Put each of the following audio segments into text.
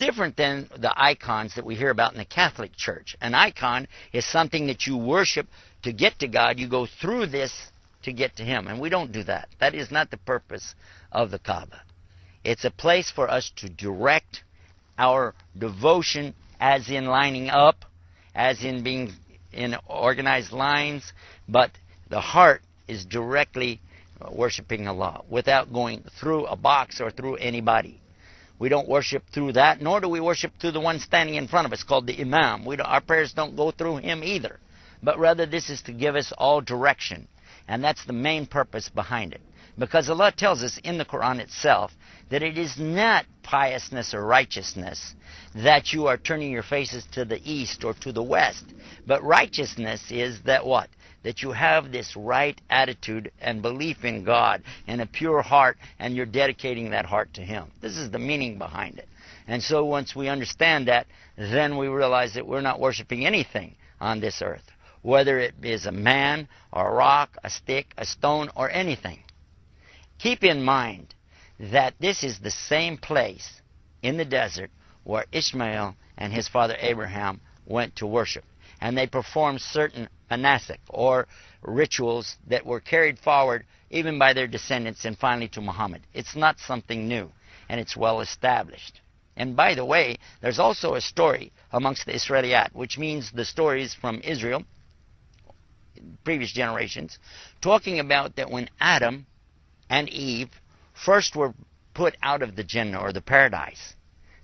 different than the icons that we hear about in the Catholic Church. An icon is something that you worship to get to God. You go through this to get to Him, and we don't do that. That is not the purpose of the Kaaba. It's a place for us to direct our devotion, as in lining up, as in being in organized lines, but the heart is directly worshiping Allah without going through a box or through anybody. We don't worship through that, nor do we worship through the one standing in front of us called the Imam. Our prayers don't go through him either, but rather this is to give us all direction, and that's the main purpose behind it. Because Allah tells us in the Quran itself that it is not piousness or righteousness that you are turning your faces to the east or to the west. But righteousness is that what? That you have this right attitude and belief in God and a pure heart, and you're dedicating that heart to Him. This is the meaning behind it. And so once we understand that, then we realize that we're not worshiping anything on this earth, whether it is a man, or a rock, a stick, a stone, or anything. Keep in mind that this is the same place in the desert where Ishmael and his father Abraham went to worship. And they performed certain manasik, or rituals, that were carried forward even by their descendants and finally to Muhammad. It's not something new, and it's well established. And by the way, there's also a story amongst the Israeliyat, which means the stories from Israel, previous generations, talking about that when Adam and Eve first were put out of the Jannah, or the paradise,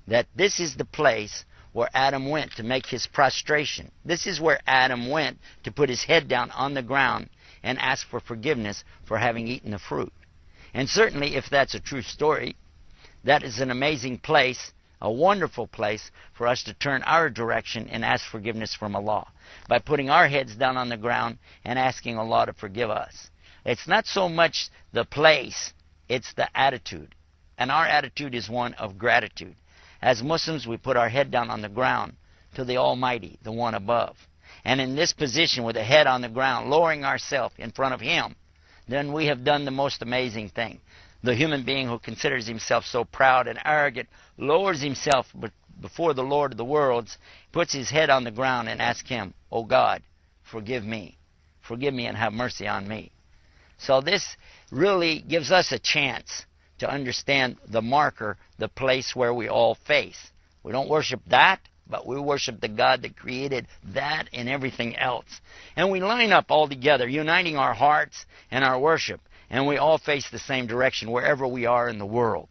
that this is the place where Adam went to make his prostration. This is where Adam went to put his head down on the ground and ask for forgiveness for having eaten the fruit. And certainly, if that's a true story, that is an amazing place, a wonderful place for us to turn our direction and ask forgiveness from Allah, by putting our heads down on the ground and asking Allah to forgive us. It's not so much the place, it's the attitude. And our attitude is one of gratitude. As Muslims, we put our head down on the ground to the Almighty, the one above. And in this position, with the head on the ground, lowering ourselves in front of Him, then we have done the most amazing thing. The human being who considers himself so proud and arrogant lowers himself before the Lord of the worlds, puts his head on the ground and asks Him, "Oh God, forgive me. Forgive me and have mercy on me." So this really gives us a chance to understand the marker, the place where we all face. We don't worship that, but we worship the God that created that and everything else. And we line up all together, uniting our hearts and our worship, and we all face the same direction wherever we are in the world.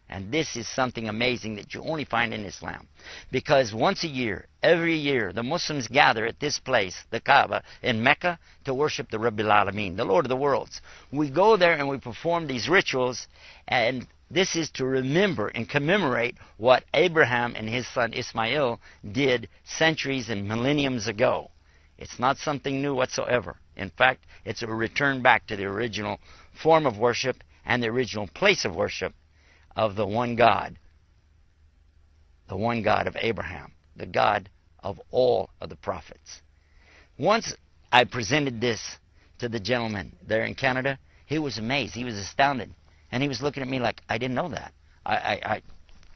And this is something amazing that you only find in Islam. Because once a year, every year, the Muslims gather at this place, the Kaaba, in Mecca, to worship the Rabbil Alameen, the Lord of the worlds. We go there and we perform these rituals, and this is to remember and commemorate what Abraham and his son Ismail did centuries and millenniums ago. It's not something new whatsoever. In fact, it's a return back to the original form of worship and the original place of worship of the one God of Abraham, the God of all of the prophets. Once I presented this to the gentleman there in Canada, he was amazed, he was astounded, and he was looking at me like, I didn't know that. I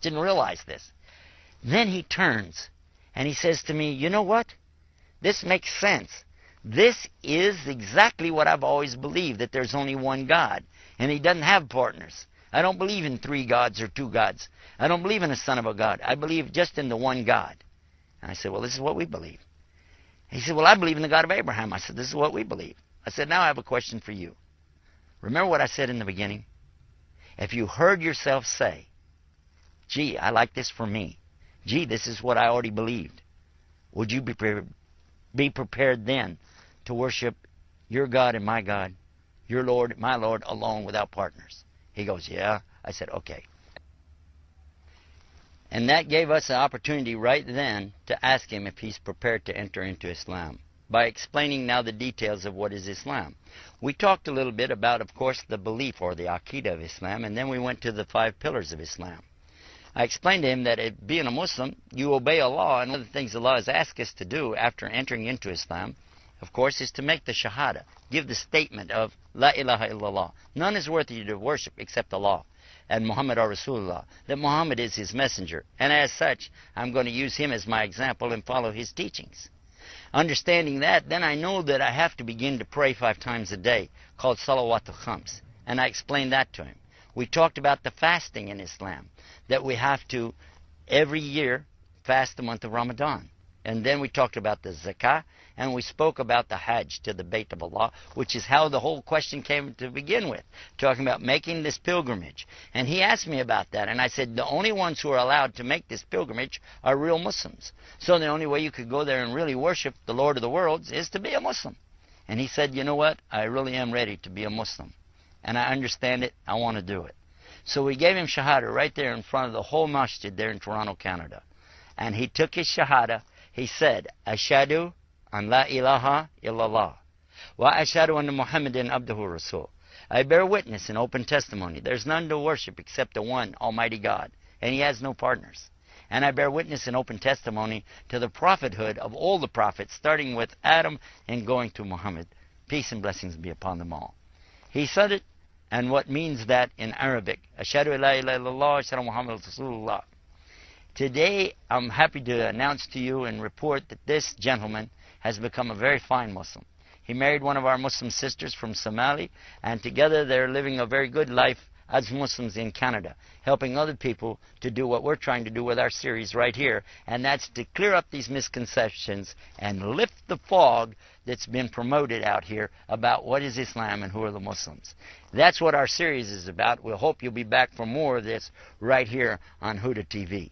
didn't realize this. Then he turns and he says to me, "You know what? This makes sense. This is exactly what I've always believed, that there's only one God, and He doesn't have partners. I don't believe in 3 gods or 2 gods. I don't believe in a son of a God. I believe just in the one God." And I said, "Well, this is what we believe." He said, "Well, I believe in the God of Abraham." I said, "This is what we believe." I said, "Now I have a question for you. Remember what I said in the beginning? If you heard yourself say, 'Gee, I like this for me. Gee, this is what I already believed,' would you be prepared then to worship your God and my God, your Lord, my Lord, alone without partners?" He goes, "Yeah." I said, "Okay." And that gave us an opportunity right then to ask him if he's prepared to enter into Islam, by explaining now the details of what is Islam. We talked a little bit about, of course, the belief or the Aqidah of Islam, and then we went to the 5 pillars of Islam. I explained to him that being a Muslim, you obey Allah, and one of the things Allah has asked us to do after entering into Islam, of course, is to make the Shahada, give the statement of La ilaha illallah. None is worthy of worship except Allah. and Muhammad are Rasulullah, that Muhammad is his messenger, and as such, I'm going to use him as my example and follow his teachings. Understanding that, then I know that I have to begin to pray 5 times a day, called Salawat al-Khams, and I explained that to him. We talked about the fasting in Islam, that we have to, every year, fast the month of Ramadan. And then we talked about the zakah, and we spoke about the hajj to the Bayt of Allah, which is how the whole question came to begin with, talking about making this pilgrimage. And he asked me about that, and I said the only ones who are allowed to make this pilgrimage are real Muslims. So the only way you could go there and really worship the Lord of the worlds is to be a Muslim. And he said, you know what, I really am ready to be a Muslim. And I understand it, I want to do it. So we gave him Shahada right there in front of the whole masjid there in Toronto, Canada. And he took his Shahada. He said, Ashhadu an la ilaha illallah, wa ashhadu anna Muhammadan abduhu rasul. I bear witness in open testimony. There's none to worship except the one Almighty God, and he has no partners. And I bear witness in open testimony to the prophethood of all the prophets, starting with Adam and going to Muhammad. Peace and blessings be upon them all. He said it, and what means that in Arabic, Ashhadu an la ilaha illallah, ashhadu Muhammad Rasulullah. Today, I'm happy to announce to you and report that this gentleman has become a very fine Muslim. He married one of our Muslim sisters from Somalia, and together they're living a very good life as Muslims in Canada, helping other people to do what we're trying to do with our series right here, and that's to clear up these misconceptions and lift the fog that's been promoted out here about what is Islam and who are the Muslims. That's what our series is about. We'll hope you'll be back for more of this right here on Huda TV.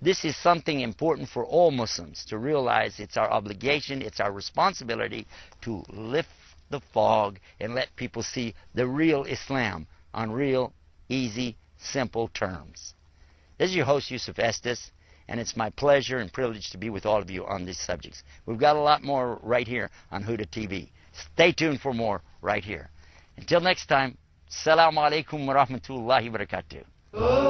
This is something important for all Muslims to realize. It's our obligation, it's our responsibility to lift the fog and let people see the real Islam on real, easy, simple terms. This is your host, Yusuf Estes, and it's my pleasure and privilege to be with all of you on these subjects. We've got a lot more right here on Huda TV. Stay tuned for more right here. Until next time, Assalamu alaikum wa rahmatullahi wa barakatuh.